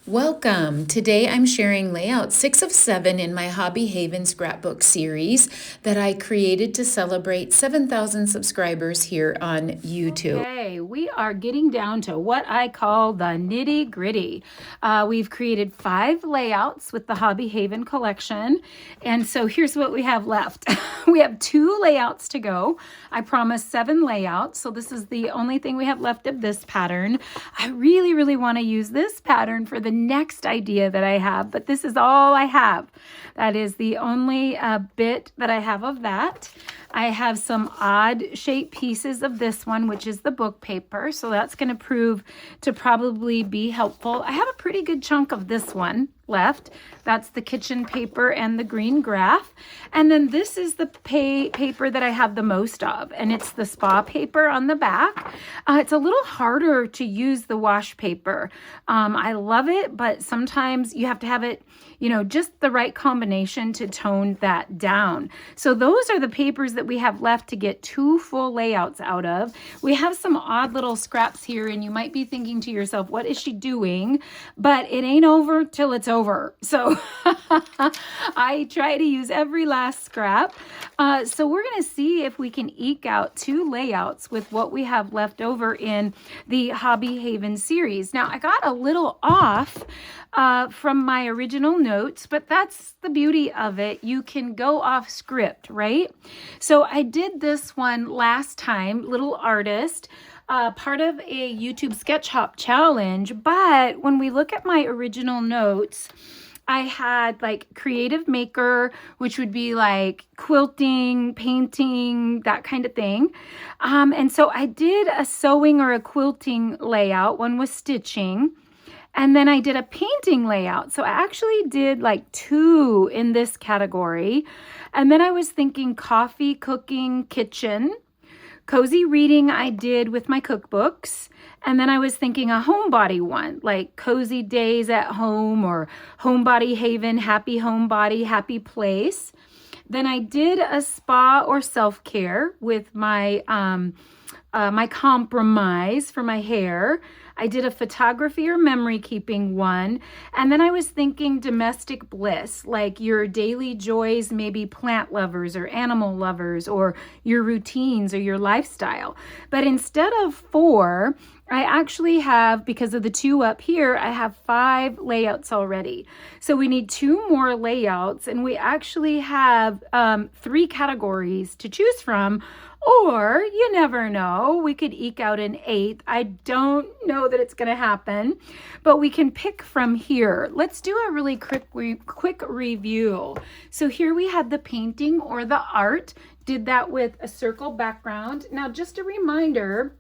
Welcome. Today I'm sharing layout 6 of 7 in my Hobby Haven scrapbook series that I created to celebrate 7,000 subscribers here on YouTube. Okay, we are getting down to what I call the nitty gritty. We've created 5 layouts with the Hobby Haven collection. And so here's what we have left. We have 2 layouts to go. I promised 7 layouts. So this is the only thing we have left of this pattern. I really want to use this pattern for the next idea that I have, but this is all I have. That is the only bit that I have of that. I have some odd shaped pieces of this one, which is the book paper. So that's going to prove to probably be helpful. I have a pretty good chunk of this one left. That's the kitchen paper and the green graph. And then this is the paper that I have the most of, and it's the spa paper on the back. It's a little harder to use the wash paper. I love it, but sometimes you have to have it, just the right combination to tone that down. So those are the papers that we have left to get 2 full layouts out of. We have some odd little scraps here, and you might be thinking to yourself, what is she doing? But it ain't over till it's over. So I try to use every last scrap. So we're going to see if we can eke out 2 layouts with what we have left over in the Hobby Haven series. Now, I got a little off from my original notes, but that's the beauty of it. You can go off script, right? So I did this one last time, Little Artist, part of a YouTube Sketch Hop challenge. But when we look at my original notes, I had like creative maker, which would be like quilting, painting, that kind of thing. And so I did a sewing or a quilting layout. One was stitching. And then I did a painting layout. So I actually did like 2 in this category. And then I was thinking coffee, cooking, kitchen. Cozy reading I did with my cookbooks. And then I was thinking a homebody one, like cozy days at home or Homebody Haven, happy homebody, happy place. Then I did a spa or self-care with my my compromise for my hair. I did a photography or memory keeping one. And then I was thinking domestic bliss, like your daily joys, maybe plant lovers or animal lovers, or your routines or your lifestyle. But instead of 4, I actually have, because of the 2 up here, I have 5 layouts already. So we need 2 more layouts, and we actually have 3 categories to choose from. Or you never know, we could eke out an 8th. I don't know that it's going to happen, but we can pick from here. Let's do a really quick review. So here we had the painting or the art, did that with a circle background. Now, just a reminder,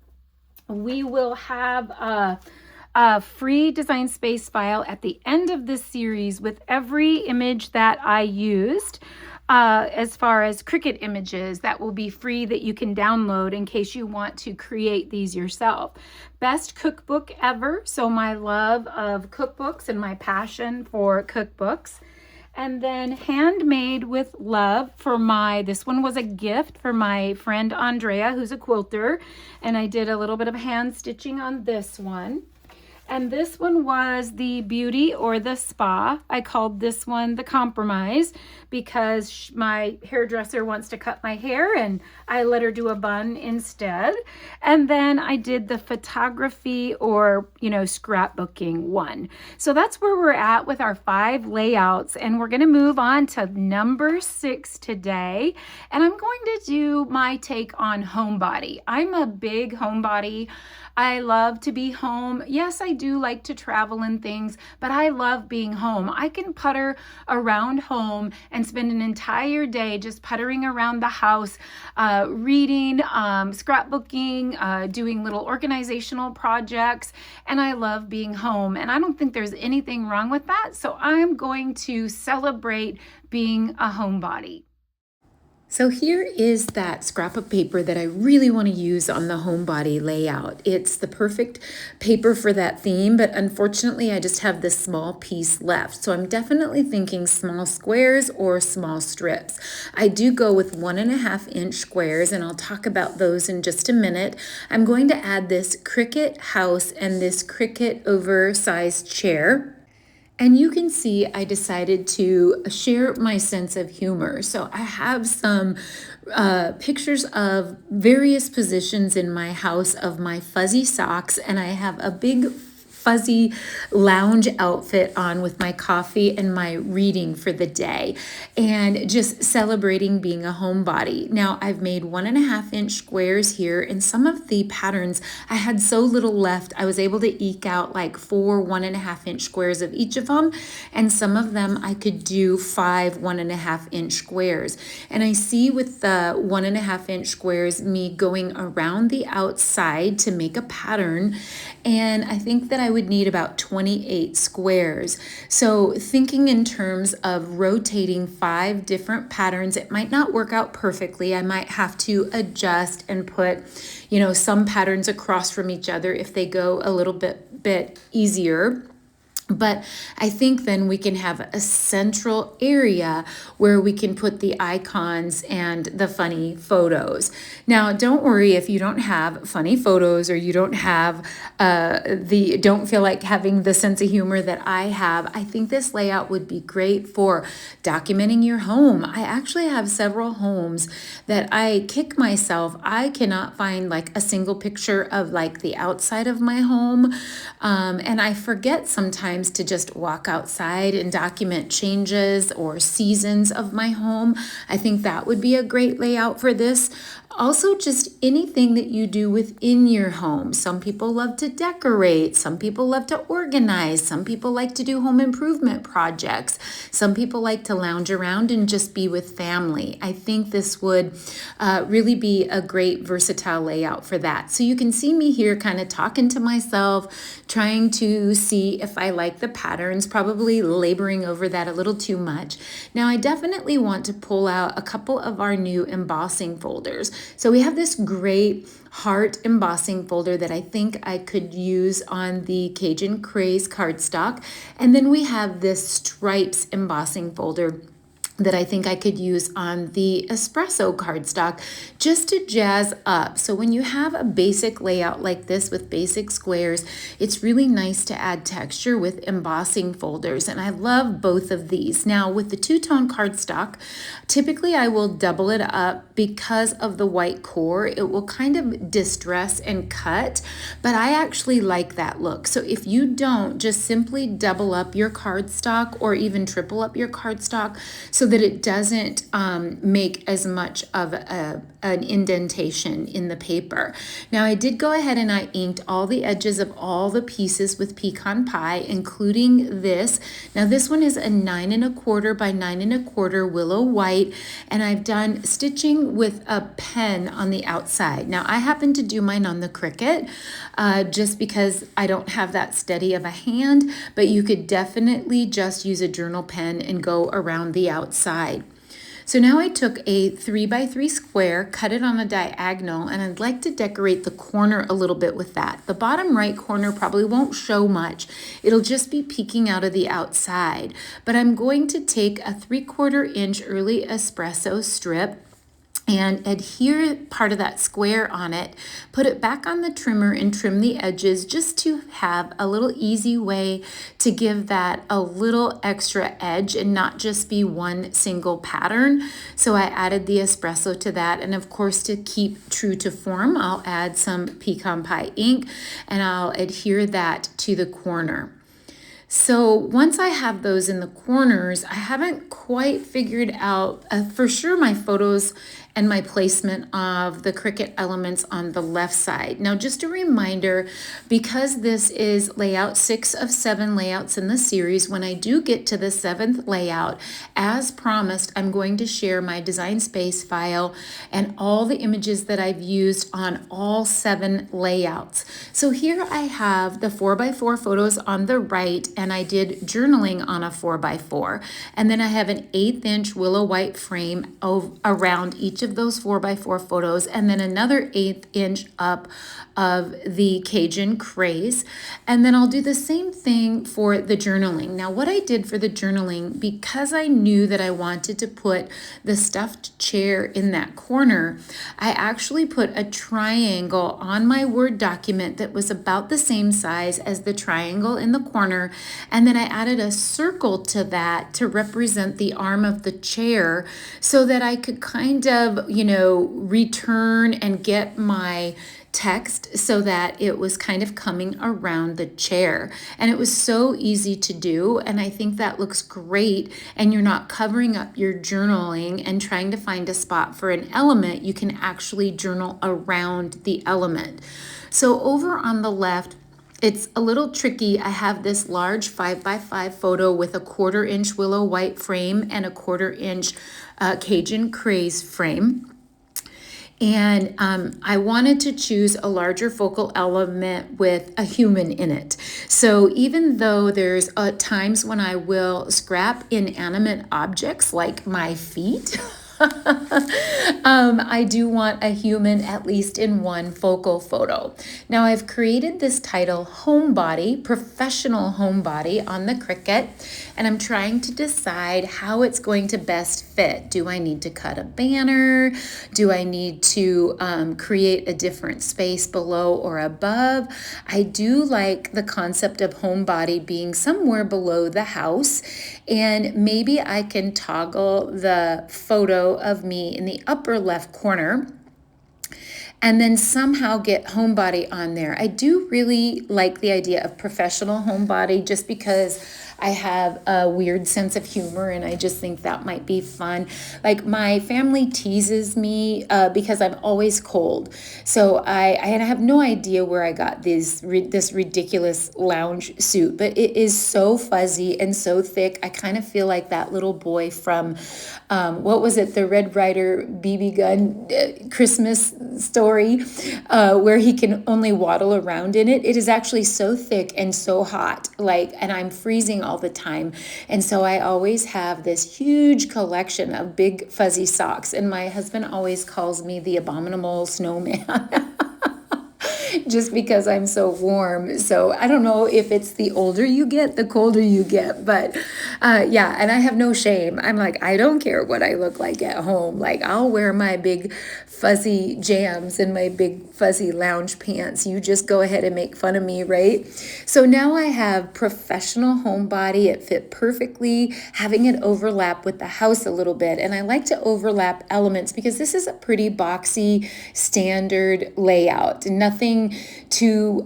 we will have a free Design Space file at the end of this series with every image that I used. As far as Cricut images, that will be free that you can download in case you want to create these yourself. Best cookbook ever. So my love of cookbooks and my passion for cookbooks. And then handmade with love for this one was a gift for my friend Andrea, who's a quilter. And I did a little bit of hand stitching on this one. And this one was the beauty or the spa. I called this one the compromise because my hairdresser wants to cut my hair and I let her do a bun instead. And then I did the photography or, scrapbooking one. So that's where we're at with our 5 layouts. And we're going to move on to number 6 today. And I'm going to do my take on homebody. I'm a big homebody. I love to be home. Yes, I do like to travel and things, but I love being home. I can putter around home and spend an entire day just puttering around the house, reading, scrapbooking, doing little organizational projects, and I love being home. And I don't think there's anything wrong with that, so I'm going to celebrate being a homebody. So here is that scrap of paper that I really want to use on the homebody layout. It's the perfect paper for that theme, but unfortunately I just have this small piece left. So I'm definitely thinking small squares or small strips. I do go with 1.5 inch squares, and I'll talk about those in just a minute. I'm going to add this Cricut house and this Cricut oversized chair. And you can see I decided to share my sense of humor. So I have some pictures of various positions in my house of my fuzzy socks, and I have a big fuzzy lounge outfit on with my coffee and my reading for the day, and just celebrating being a homebody. Now I've made 1.5-inch squares here, and some of the patterns I had so little left, I was able to eke out like 4 1.5-inch squares of each of them, and some of them I could do 5 1.5-inch squares. And I see with the 1.5-inch squares me going around the outside to make a pattern, and I think that I would need about 28 squares. So thinking in terms of rotating 5 different patterns, it might not work out perfectly. I might have to adjust and put, some patterns across from each other if they go a little bit easier. But I think then we can have a central area where we can put the icons and the funny photos. Now, don't worry if you don't have funny photos, or you don't have don't feel like having the sense of humor that I have. I think this layout would be great for documenting your home. I actually have several homes that I kick myself. I cannot find like a single picture of like the outside of my home. And I forget sometimes to just walk outside and document changes or seasons of my home. I think that would be a great layout for this. Also, just anything that you do within your home. Some people love to decorate. Some people love to organize. Some people like to do home improvement projects. Some people like to lounge around and just be with family. I think this would really be a great versatile layout for that. So you can see me here kind of talking to myself, trying to see if I like the patterns, probably laboring over that a little too much. Now, I definitely want to pull out a couple of our new embossing folders. So we have this great heart embossing folder that I think I could use on the Cajun Craze cardstock. And then we have this stripes embossing folder that I think I could use on the espresso cardstock just to jazz up. So when you have a basic layout like this with basic squares, it's really nice to add texture with embossing folders, and I love both of these. Now with the two-tone cardstock, typically I will double it up because of the white core. It will kind of distress and cut, but I actually like that look. So if you don't, just simply double up your cardstock or even triple up your cardstock so that it doesn't make as much of an indentation in the paper. Now I did go ahead and I inked all the edges of all the pieces with pecan pie, including this. Now this one is a 9 1/4 by 9 1/4 willow white, and I've done stitching with a pen on the outside. Now I happen to do mine on the Cricut just because I don't have that steady of a hand, but you could definitely just use a journal pen and go around the outside. So now I took a 3 by 3 square, cut it on a diagonal, and I'd like to decorate the corner a little bit with that. The bottom right corner probably won't show much. It'll just be peeking out of the outside. But I'm going to take a 3/4 inch early espresso strip and adhere part of that square on it, put it back on the trimmer and trim the edges just to have a little easy way to give that a little extra edge and not just be one single pattern. So I added the espresso to that, and of course to keep true to form, I'll add some pecan pie ink and I'll adhere that to the corner. So once I have those in the corners, I haven't quite figured out for sure my photos and my placement of the Cricut elements on the left side. Now, just a reminder, because this is layout 6 of 7 layouts in the series, when I do get to the 7th layout, as promised, I'm going to share my design space file and all the images that I've used on all 7 layouts. So here I have the 4x4 photos on the right, and I did journaling on a 4x4. And then I have an 1/8 inch willow white frame around each of those 4x4 photos, and then another 1/8 inch up of the Cajun craze. And then I'll do the same thing for the journaling. Now, what I did for the journaling, because I knew that I wanted to put the stuffed chair in that corner, I actually put a triangle on my Word document that was about the same size as the triangle in the corner. And then I added a circle to that to represent the arm of the chair so that I could kind of, return and get my text so that it was kind of coming around the chair. And it was so easy to do. And I think that looks great. And you're not covering up your journaling and trying to find a spot for an element. You can actually journal around the element. So over on the left, it's a little tricky. I have this large 5x5 photo with a 1/4 inch willow white frame and a 1/4 inch Cajun craze frame. And I wanted to choose a larger focal element with a human in it. So even though there's times when I will scrap inanimate objects like my feet, I do want a human at least in one focal photo. Now I've created this title, Homebody, Professional Homebody, on the Cricut, and I'm trying to decide how it's going to best fit. Do I need to cut a banner? Do I need to create a different space below or above? I do like the concept of homebody being somewhere below the house, and maybe I can toggle the photo of me in the upper left corner and then somehow get homebody on there. I do really like the idea of professional homebody just because I have a weird sense of humor and I just think that might be fun. Like my family teases me because I'm always cold. So I have no idea where I got this ridiculous lounge suit, but it is so fuzzy and so thick. I kind of feel like that little boy from, what was it, the Red Ryder BB gun Christmas story, where he can only waddle around in it. It is actually so thick and so hot, and I'm freezing all the time. And so I always have this huge collection of big fuzzy socks. And my husband always calls me the abominable snowman. Just because I'm so warm. So I don't know if it's the older you get, the colder you get. But yeah, and I have no shame. I'm like, I don't care what I look like at home. Like I'll wear my big fuzzy jams and my big fuzzy lounge pants. You just go ahead and make fun of me, right? So now I have professional homebody. It fit perfectly, having it overlap with the house a little bit. And I like to overlap elements because this is a pretty boxy standard layout. Nothing too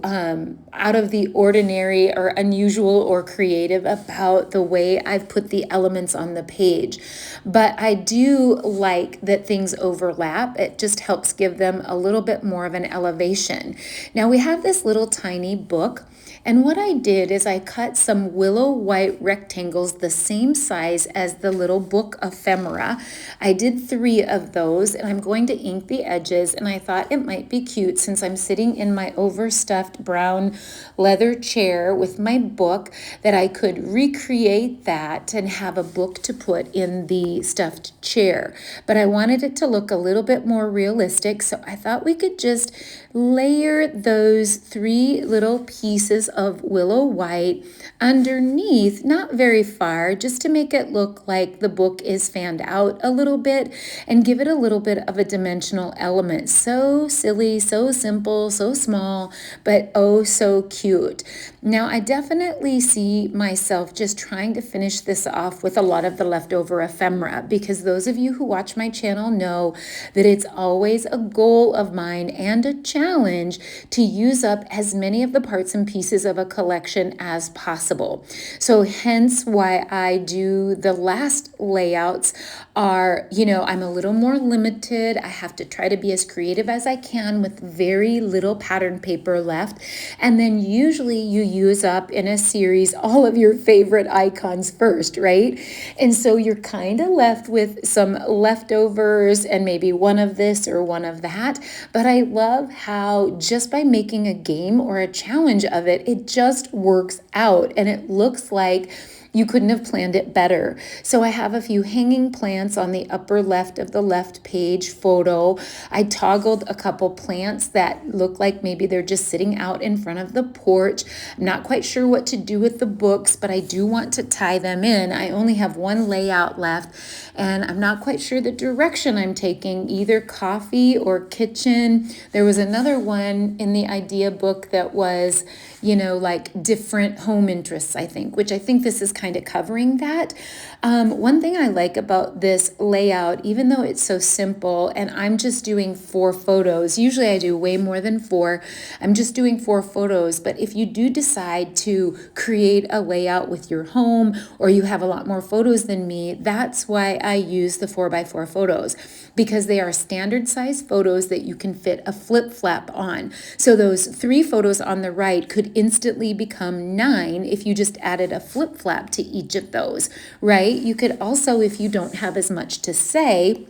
out of the ordinary or unusual or creative about the way I've put the elements on the page. But I do like that things overlap. It just helps give them a little bit more of an elevation. Now we have this little tiny book. And what I did is I cut some willow white rectangles the same size as the little book ephemera. I did 3 of those, and I'm going to ink the edges, and I thought it might be cute since I'm sitting in my overstuffed brown leather chair with my book that I could recreate that and have a book to put in the stuffed chair. But I wanted it to look a little bit more realistic, so I thought we could just layer those 3 little pieces of willow white underneath, not very far, just to make it look like the book is fanned out a little bit and give it a little bit of a dimensional element. So silly, so simple, so small, but oh so cute. Now I definitely see myself just trying to finish this off with a lot of the leftover ephemera, because those of you who watch my channel know that it's always a goal of mine and a challenge to use up as many of the parts and pieces of a collection as possible. So hence why I do the last layouts are, I'm a little more limited. I have to try to be as creative as I can with very little pattern paper left. And then usually you use up in a series all of your favorite icons first, right? And so you're kind of left with some leftovers and maybe one of this or one of that. But I love how just by making a game or a challenge of it, it just works out and it looks like You couldn't have planned it better. So I have a few hanging plants on the upper left of the left page photo. I toggled a couple plants that look like maybe they're just sitting out in front of the porch. I'm not quite sure what to do with the books, but I do want to tie them in. I only have one layout left, and I'm not quite sure the direction I'm taking, either coffee or kitchen. There was another one in the idea book that was, like different home interests, I think, which I think this is kind of covering that. One thing I like about this layout, even though it's so simple, and I'm just doing 4 photos, usually I do way more than 4, I'm just doing 4 photos, but if you do decide to create a layout with your home, or you have a lot more photos than me, that's why I use the 4x4 photos, because they are standard size photos that you can fit a flip flap on. So those 3 photos on the right could instantly become 9 if you just added a flip flap to each of those, right? You could also, if you don't have as much to say,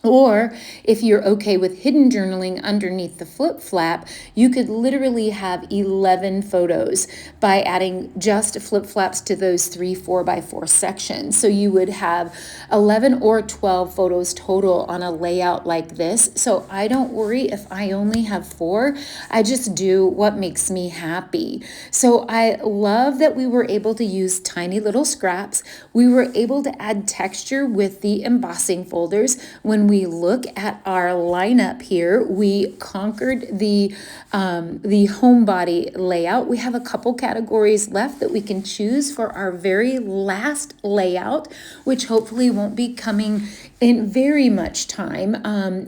or if you're okay with hidden journaling underneath the flip flap, you could literally have 11 photos by adding just flip flaps to those 3 4x4 sections. So you would have 11 or 12 photos total on a layout like this. So I don't worry if I only have 4. I just do what makes me happy. So I love that we were able to use tiny little scraps. We were able to add texture with the embossing folders. When we look at our lineup here, we conquered the Homebody layout. We have a couple categories left that we can choose for our very last layout, which hopefully won't be coming in very much time.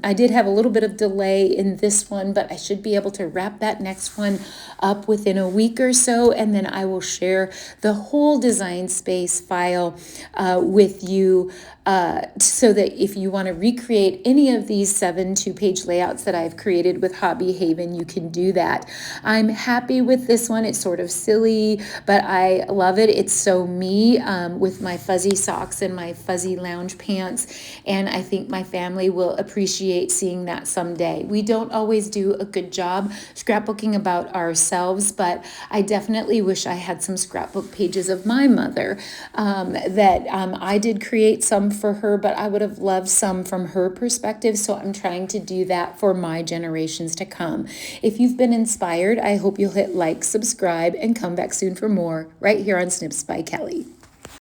I did have a little bit of delay in this one, but I should be able to wrap that next one up within a week or so, and then I will share the whole design space file with you so that if you want to recreate any of these 7 2-page layouts that I've created with Hobby Haven, you can do that. I'm happy with this one. It's sort of silly, but I love it. It's so me with my fuzzy socks and my fuzzy lounge pants, and I think my family will appreciate seeing that someday. We don't always do a good job scrapbooking about ourselves, but I definitely wish I had some scrapbook pages of my mother that I did create some for her, but I would have loved some from her perspective, so I'm trying to do that for my generations to come. If you've been inspired, I hope you'll hit like, subscribe, and come back soon for more right here on Snips by Kelly.